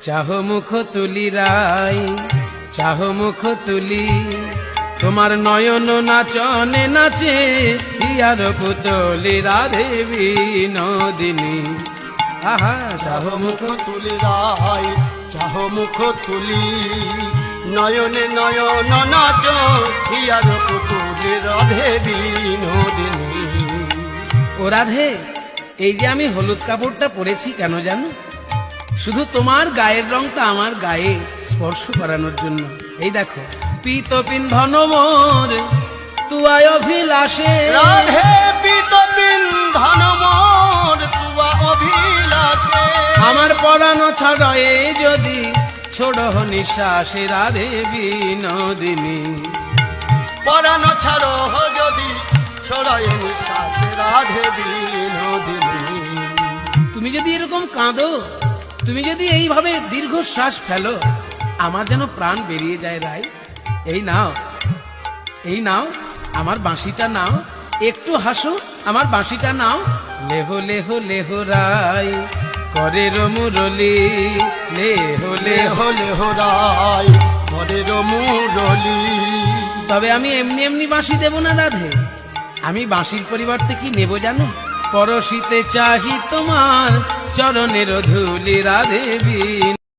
চাহো মুখ তুলি রাই, চাহো মুখ তুলি, তোমার নয়ন নাচনে নাচে হিয়ার পুতলি রাধে বিনোদিনী। আহা চাহো মুখ তুলি রাই, চাহো মুখ তুলি, নয়নে নয়ন নাচ হিয়ার পুতুলি রাধে বিনোদিনী। ও রাধে, এই যে আমি হলুদ কাপড়টা পরেছি কেন জানো? শুধু তোমার গায়ের রংটা আমার গায়ে স্পর্শ করানোর জন্য। এই দেখো, পীত পিন্ধন মোর তুয়ায় অভিলাষে, রাধে পীত পিন্ধন মোর তুয়া অভিলাষে, আমার পরানো ছড়য়ে যদি ছোড়ো নিঃশ্বাসে রাধে বিনোদিনী। পরাণ ছাড়ো যদি ছড়ায় নিঃশ্বাসে রাধে বিনোদিনী। তুমি যদি এরকম কাঁদো, তুমি যদি এইভাবে দীর্ঘশ্বাস ফেলো, আমার যেন প্রাণ বেরিয়ে যায় রাই। এই নাও, এই নাও আমার বাঁশিটা নাও, একটু হাসো, আমার বাঁশিটা নাও। লেহো লেহো লেহো রাই করে মুরলি, লেহো লেহো হলে রাই মরে মুরলি। তবে আমি এমনি এমনি বাঁশি দেব না রাধে, আমি বাঁশির পরিবর্তে কি নেব জানো? পরশিতে চাহি তোমার চরণের ধুলি রাধে বিন।